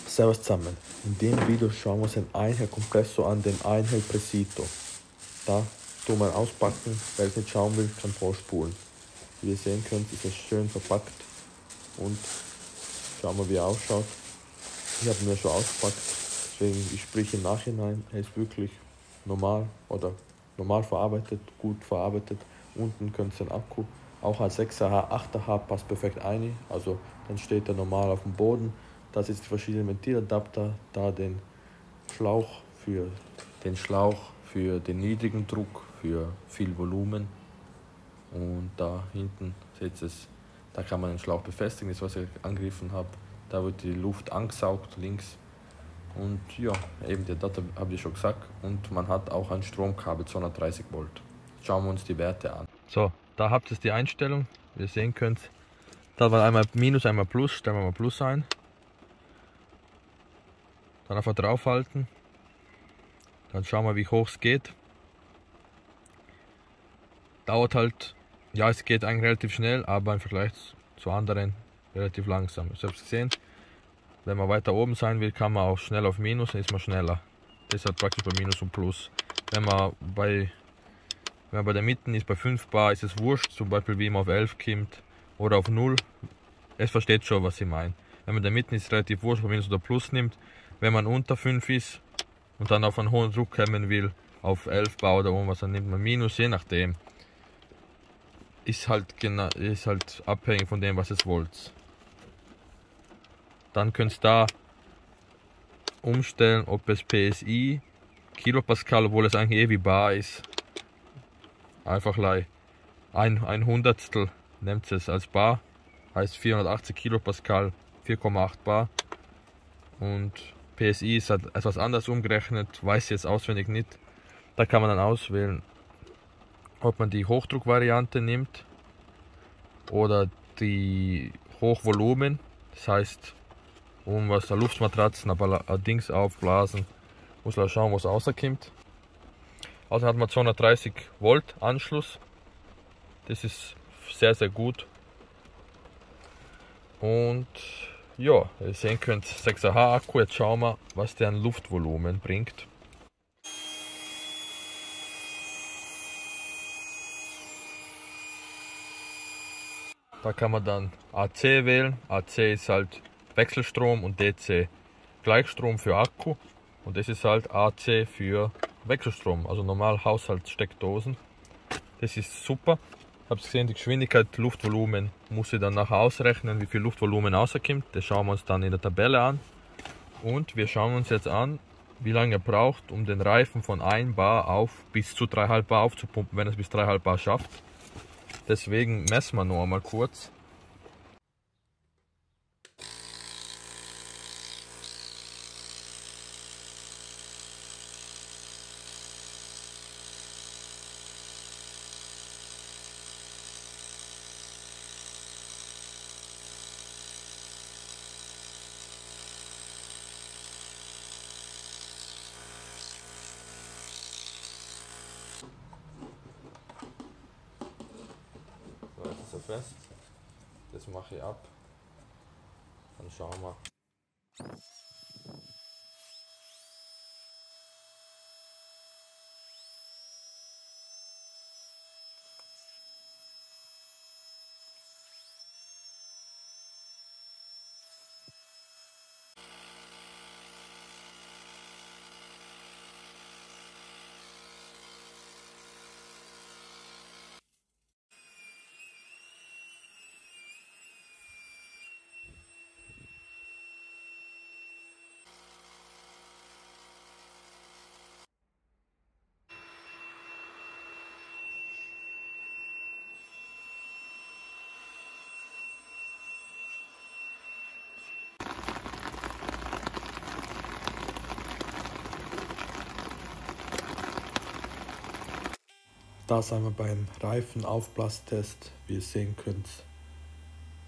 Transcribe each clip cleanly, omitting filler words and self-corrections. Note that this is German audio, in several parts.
Servus zusammen, in dem Video schauen wir uns den Einhell-Kompressor an, den Einhell Preciso. Da tun wir auspacken, wer es nicht schauen will, kann vorspulen. Wie ihr sehen könnt, ist es schön verpackt und schauen wir, wie er ausschaut. Ich habe ihn ja schon ausgepackt, deswegen ich spreche im Nachhinein, er ist wirklich normal oder normal verarbeitet, gut verarbeitet. Unten könnt ihr den Akku, auch als 6er, 8er passt perfekt ein, also dann steht er normal auf dem Boden. Da sind die verschiedenen Ventiladapter, da den Schlauch für den niedrigen Druck, für viel Volumen. Und da hinten seht ihr es, da kann man den Schlauch befestigen, das was ich angegriffen habe. Da wird die Luft angesaugt links. Und ja, eben der Adapter habe ich schon gesagt. Und man hat auch ein Stromkabel 230 Volt. Schauen wir uns die Werte an. So, da habt ihr die Einstellung, wie ihr sehen könnt. Da war einmal Minus, einmal Plus, stellen wir mal Plus ein. Dann einfach draufhalten. Dann schauen wir, wie hoch es geht. Dauert halt, ja, es geht eigentlich relativ schnell, aber im Vergleich zu anderen relativ langsam. Ich habe es gesehen, wenn man weiter oben sein will, kann man auch schnell auf Minus, dann ist man schneller. Deshalb praktisch bei Minus und Plus. Wenn man bei der Mitte ist, bei 5 Bar, ist es wurscht, zum Beispiel wie man auf 11 kommt oder auf 0. Es versteht schon, was ich meine. Wenn man in der Mitte ist, relativ wurscht, ob man Minus oder Plus nimmt. Wenn man unter 5 ist und dann auf einen hohen Druck kommen will, auf 11 Bar oder irgendwas, dann nimmt man Minus, je nachdem. Ist halt abhängig von dem, was es wollt. Dann könnt ihr da umstellen, ob es PSI, Kilopascal, obwohl es eigentlich wie Bar ist. Einfach ein Hundertstel nimmt es als Bar, heißt 480 Kilopascal, 4,8 Bar. Und PSI ist halt etwas anders umgerechnet, weiß ich jetzt auswendig nicht. Da kann man dann auswählen, ob man die Hochdruckvariante nimmt oder die Hochvolumen. Das heißt, was da Luftmatratzen, aber Dings aufblasen, muss man schauen, was rauskommt. Also hat man 230 Volt Anschluss. Das ist sehr, sehr gut. Und ja, ihr sehen könnt, 6Ah Akku. Jetzt schauen wir, was der an Luftvolumen bringt. Da kann man dann AC wählen. AC ist halt Wechselstrom und DC Gleichstrom für Akku. Und das ist halt AC für Wechselstrom, also normal Haushaltssteckdosen. Das ist super. Ich habe gesehen, die Geschwindigkeit, Luftvolumen muss ich dann nachher ausrechnen, wie viel Luftvolumen rauskommt. Das schauen wir uns dann in der Tabelle an. Und wir schauen uns jetzt an, wie lange er braucht, um den Reifen von 1 Bar auf bis zu 3,5 Bar aufzupumpen, wenn er es bis 3,5 Bar schafft. Deswegen messen wir noch einmal kurz. So, jetzt ist er fest. Das mache ich ab. Dann schauen wir. Da sind wir beim Reifenaufblasstest. Wie ihr sehen könnt,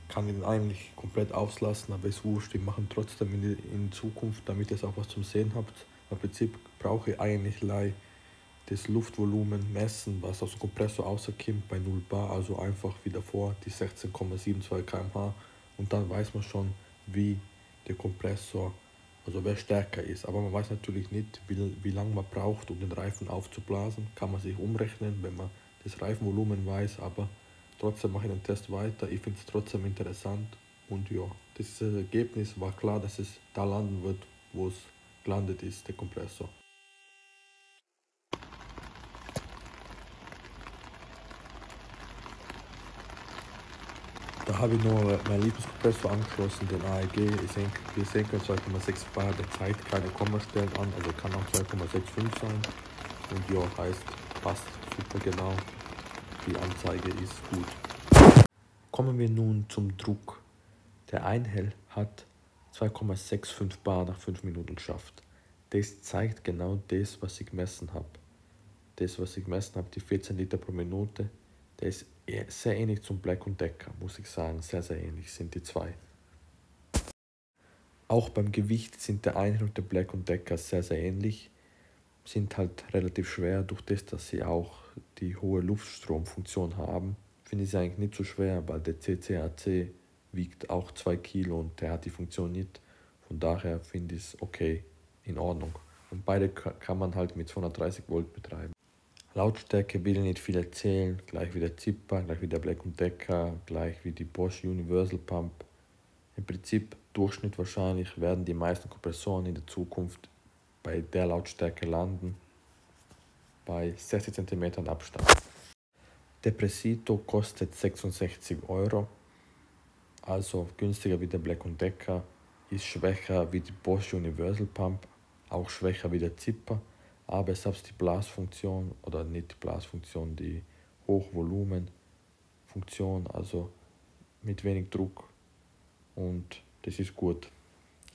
kann ich den eigentlich komplett auslassen, aber ist wurscht. Wir machen trotzdem in Zukunft, damit ihr auch was zum Sehen habt. Im Prinzip brauche ich eigentlich das Luftvolumen messen, was aus dem Kompressor rauskommt bei 0 Bar, also einfach wie davor die 16,72 km/h, und dann weiß man schon, wie der Kompressor also wer stärker ist. Aber man weiß natürlich nicht, wie lange man braucht, um den Reifen aufzublasen. Kann man sich umrechnen, wenn man das Reifenvolumen weiß, aber trotzdem mache ich den Test weiter. Ich finde es trotzdem interessant und ja, das Ergebnis war klar, dass es da landen wird, wo es gelandet ist, der Kompressor. Da habe ich nur meinen Lieblingskompressor angeschlossen, den AEG. Wir sehen können 2,6 Bar, der zeigt keine Kommastellen an, also kann auch 2,65 sein. Und ja, heißt, passt super genau, die Anzeige ist gut. Kommen wir nun zum Druck. Der Einhell hat 2,65 Bar nach 5 Minuten geschafft. Das zeigt genau das, was ich gemessen habe. Das, was ich gemessen habe, die 14 Liter pro Minute, der ist sehr ähnlich zum Black & Decker, muss ich sagen. Sehr, sehr ähnlich sind die zwei. Auch beim Gewicht sind der Einhell und der Black & Decker sehr, sehr ähnlich. Sind halt relativ schwer, durch das, dass sie auch die hohe Luftstromfunktion haben. Finde ich sie eigentlich nicht so schwer, weil der CCAC wiegt auch 2 Kilo und der hat die Funktion nicht. Von daher finde ich es okay, in Ordnung. Und beide kann man halt mit 230 Volt betreiben. Lautstärke will ich nicht viel erzählen, gleich wie der Zipper, gleich wie der Black & Decker, gleich wie die Bosch Universal Pump. Im Prinzip Durchschnitt wahrscheinlich werden die meisten Kompressoren in der Zukunft bei der Lautstärke landen, bei 60 cm Abstand. Der Presito kostet 66 €, also günstiger wie der Black & Decker, ist schwächer wie die Bosch Universal Pump, auch schwächer wie der Zipper, aber es hat die Blasfunktion, oder nicht die Blasfunktion, die Hochvolumenfunktion, also mit wenig Druck, und das ist gut.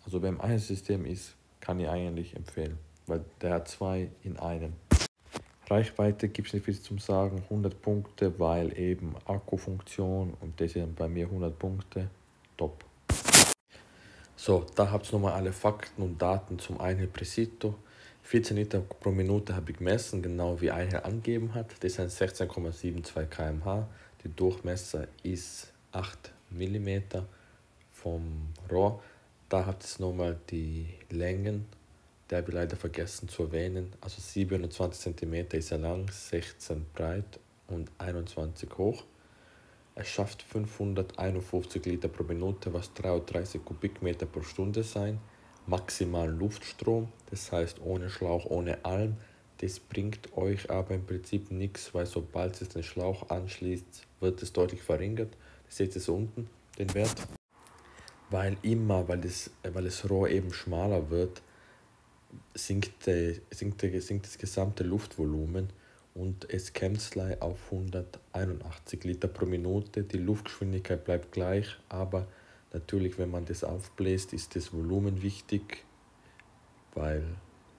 Also wenn ein System ist, kann ich eigentlich empfehlen, weil der hat zwei in einem. Reichweite gibt es nicht viel zum Sagen, 100 Punkte, weil eben Akkufunktion, und das sind bei mir 100 Punkte, top. So, da habt ihr nochmal alle Fakten und Daten zum Einhell Presito. 14 Liter pro Minute habe ich gemessen, genau wie Einhell angegeben hat. Das sind 16,72 km/h. Der Durchmesser ist 8 mm vom Rohr. Da habt ihr nochmal die Längen, der habe ich leider vergessen zu erwähnen. Also 27 cm ist er lang, 16 breit und 21 hoch. Er schafft 551 Liter pro Minute, was 33 Kubikmeter pro Stunde sein. Maximalen Luftstrom, das heißt ohne Schlauch, ohne allem. Das bringt euch aber im Prinzip nichts, weil sobald es den Schlauch anschließt, wird es deutlich verringert. Das seht ihr so unten, den Wert. Weil das Rohr eben schmaler wird, sinkt das gesamte Luftvolumen und es kommt auf 181 Liter pro Minute. Die Luftgeschwindigkeit bleibt gleich, aber natürlich, wenn man das aufbläst, ist das Volumen wichtig, weil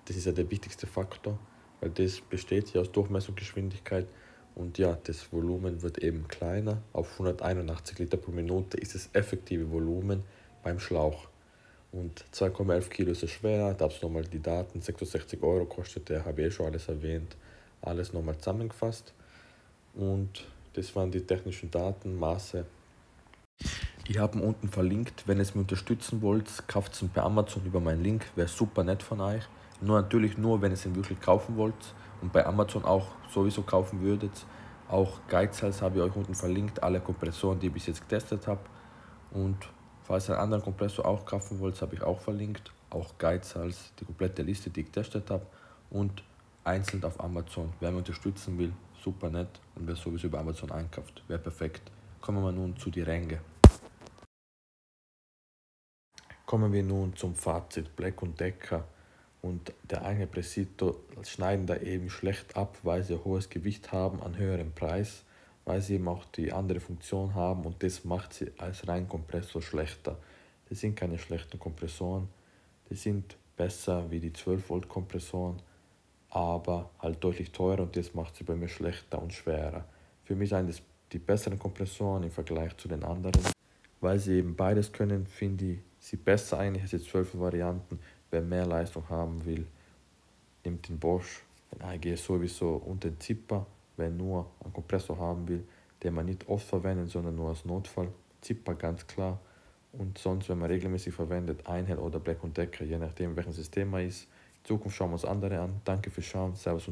das ist ja der wichtigste Faktor, weil das besteht ja aus Durchmessungsgeschwindigkeit, und ja, das Volumen wird eben kleiner. Auf 181 Liter pro Minute ist das effektive Volumen beim Schlauch. Und 2,11 Kilo ist es schwer, da habt ihr nochmal die Daten, 66 € kostet der, habe ich schon alles erwähnt, alles nochmal zusammengefasst. Und das waren die technischen Daten, Maße. Ich habe ihn unten verlinkt, wenn ihr es mir unterstützen wollt, kauft es bei Amazon über meinen Link, wäre super nett von euch. Nur natürlich nur, wenn ihr es ihn wirklich kaufen wollt und bei Amazon auch sowieso kaufen würdet. Auch Geizhals habe ich euch unten verlinkt, alle Kompressoren, die ich bis jetzt getestet habe. Und falls ihr einen anderen Kompressor auch kaufen wollt, habe ich auch verlinkt. Auch Geizhals, die komplette Liste, die ich getestet habe. Und einzeln auf Amazon. Wer mich unterstützen will, super nett. Und wer sowieso über Amazon einkauft, wäre perfekt. Kommen wir nun zu die Ränge. Kommen wir nun zum Fazit. Black & Decker und der Einhell Presito schneiden da eben schlecht ab, weil sie hohes Gewicht haben, an höherem Preis, weil sie eben auch die andere Funktion haben, und das macht sie als rein Kompressor schlechter. Das sind keine schlechten Kompressoren, die sind besser wie die 12 Volt Kompressoren, aber halt deutlich teurer, und das macht sie bei mir schlechter und schwerer. Für mich sind das die besseren Kompressoren im Vergleich zu den anderen. Weil sie eben beides können, finde ich sie besser eigentlich als die 12 Varianten. Wer mehr Leistung haben will, nimmt den Bosch, den AEG sowieso, und den Zipper. Wer nur einen Kompressor haben will, den man nicht oft verwendet, sondern nur als Notfall. Zipper ganz klar. Und sonst, wenn man regelmäßig verwendet, Einhell oder Black & Decker, je nachdem welches System man ist. In Zukunft schauen wir uns andere an. Danke fürs Schauen. Servus.